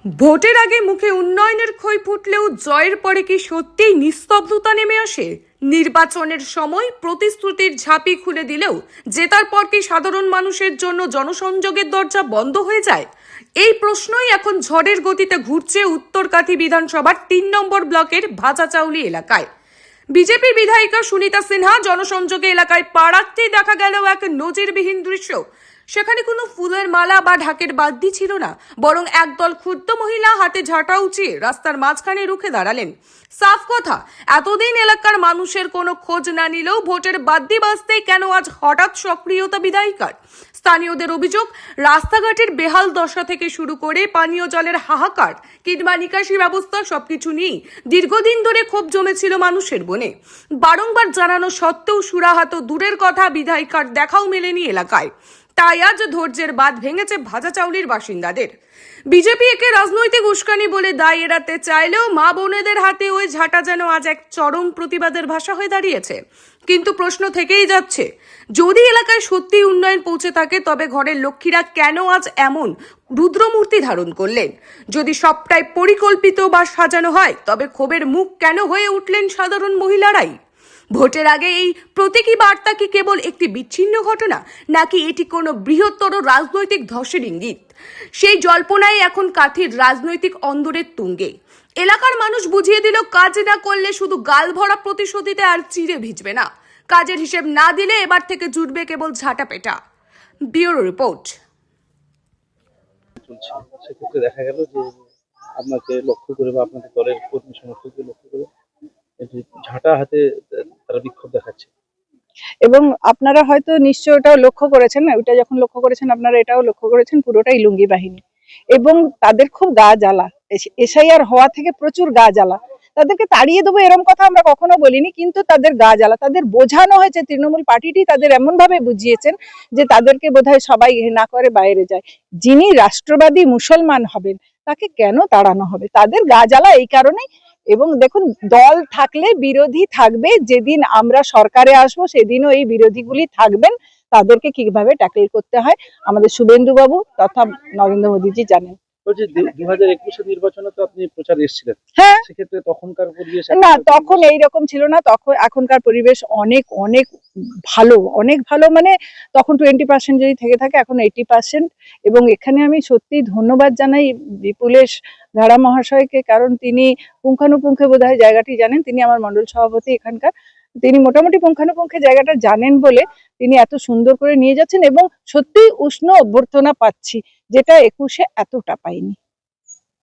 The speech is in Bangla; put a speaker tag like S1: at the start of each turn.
S1: ভোটের আগে মুখে উন্নয়নের খই ফুটলেও জয়ের পরে কি সত্যিই নিস্তব্ধতা নেমে আসে? নির্বাচনের সময় প্রতিশ্রুতির ঝাঁপি খুলে দিলেও জেতার পর কি সাধারণ মানুষের জন্য জনসংযোগের দরজা বন্ধ হয়ে যায়? এই প্রশ্নই এখন ঝড়ের গতিতে ঘুরছে উত্তরকাথি বিধানসভার ৩ নম্বর ব্লকের ভাজাচাউলি এলাকায়। বিজেপি বিধায়িকা সুনিতা সিনহা জনসংযোগে এলাকায় পা রাখতেই দেখা গেল এক নজিরবিহীন দৃশ্য। সেখানে কোনো ফুলের মালা বা ঢাকের বাদ্যি ছিল না, বরং একদল ক্ষুদ্র মহিলা হাতে ঝাঁটা উঁচিয়ে রাস্তার মাঝখানে রুখে দাঁড়ালেন। সাফ কথা, এতদিন এলাকার মানুষের কোনো খোঁজ না নিলেও ভোটের বাদ্যি বাজতেই কেন আজ হঠাৎ সক্রিয়তা বিধায়িকার? স্থানীয়দের অভিযোগ, রাস্তাঘাটের বেহাল দশা থেকে শুরু করে পানীয় জলের হাহাকার কিংবা নিকাশি ব্যবস্থা সবকিছু নিয়েই দীর্ঘদিন ধরে ক্ষোভ জমেছিল মানুষের মনে। বারংবার জানানো সত্ত্বেও সুরাহা তো দূরের কথা, বিধায়িকার দেখাও মেলেনি এলাকায়। তাই আজ ধৈর্যের বাঁধ ভেঙেছে ভাজাচাউলির বাসিন্দাদের। বিজেপি একে রাজনৈতিক উস্কানি বলে দায় এড়াতে চাইলেও মা বোনেদের হাতে ওই ঝাঁটা যেন আজ এক চরম প্রতিবাদের ভাষা হয়ে দাঁড়িয়েছে। কিন্তু প্রশ্ন থেকেই যাচ্ছে, যদি এলাকায় সত্যি উন্নয়ন পৌঁছে থাকে তবে ঘরের লক্ষ্মীরা কেন আজ এমন রুদ্রমূর্তি ধারণ করলেন? যদি সবটাই পরিকল্পিত বা সাজানো হয় তবে ক্ষোভের মুখ কেন হয়ে উঠলেন সাধারণ মহিলারাই? ভোটের আগে এই প্রতীকী বার্তা কি কেবল একটি বিচ্ছিন্ন ঘটনা, নাকি এটি কোনো বৃহত্তর রাজনৈতিক ধসের ইঙ্গিত? সেই জল্পনাই এখন কাথির রাজনৈতিক অন্দরের তুঙ্গে। এলাকার মানুষ বুঝিয়ে দিল, কাজ না করলে শুধু গাল ভরা প্রতিশ্রুতিতে আর চিড়ে ভিজবে না। কাজের হিসেব না দিলে এবার থেকে জুটবে কেবল ঝাঁটা পেটা। Bureau report.
S2: সেক্ষেত্রে দেখা গেল যে আপনাকে লক্ষ্য করে বা আপনাদের দলের কর্মী সমর্থককে লক্ষ্য করে ঝাঁটা হাতে তারা বিক্ষোভ দেখাচ্ছে।
S3: এবং আপনারা হয়তো নিশ্চয় ওটাও লক্ষ্য করেছেন, ওইটা যখন লক্ষ্য করেছেন আপনারা এটাও লক্ষ্য করেছেন, পুরোটাই লুঙ্গি বাহিনী। এবং তাদের খুব গা জ্বালা, এসআইআর হওয়া থেকে প্রচুর গা জ্বালা। তাদেরকে তাড়িয়ে দেবো এরকম কথা আমরা কখনো বলিনি, কিন্তু তাদের গা জ্বালা, তাদের বোঝানো হয়েছে, তৃণমূল পার্টিটি তাদের এমন ভাবে বুঝিয়েছেন যে তাদেরকে বোধহয় সবাই ঘৃণা করে বাইরে যায়। যিনি রাষ্ট্রবাদী মুসলমান হবেন তাকে কেন তাড়ানো হবে? তাদের গা জ্বালা এই কারণেই। এবং দেখুন, দল থাকলে বিরোধী থাকবে, যেদিন আমরা সরকারে আসবো সেদিনও এই বিরোধীগুলি থাকবেন। তাদেরকে কিভাবে ট্যাকেল করতে হয় আমাদের শুভেন্দু বাবু তথা নরেন্দ্র মোদীজি জানেন।
S2: বলছি 2021 নির্বাচনে তো আপনি প্রচারে এসেছিলেন।
S3: হ্যাঁ,
S2: সেক্ষেত্রে তখনকার পরিবেশ
S3: না তখন এইরকম ছিল না। তখন এখনকার পরিবেশ অনেক অনেক ভালো, অনেক ভালো। মানে তখন 20% যদি থেকে থাকে, এখন 80%। এবং এখানে আমি সত্যি ধন্যবাদ জানাই বিপুলেশ ধারা মহাশয়কে, কারণ তিনি পুঙ্খানুপুঙ্খে বোধহয় জায়গাটি জানেন। তিনি আমার মন্ডল সভাপতি এখানকার, তিনি মোটামুটি পুঙ্খানুপুঙ্খে জায়গাটা জানেন বলে তিনি এত সুন্দর করে নিয়ে যাচ্ছেন। এবং সত্যি উষ্ণ অভ্যর্থনা পাচ্ছি, যেটা 21-এ এতটা পাইনি।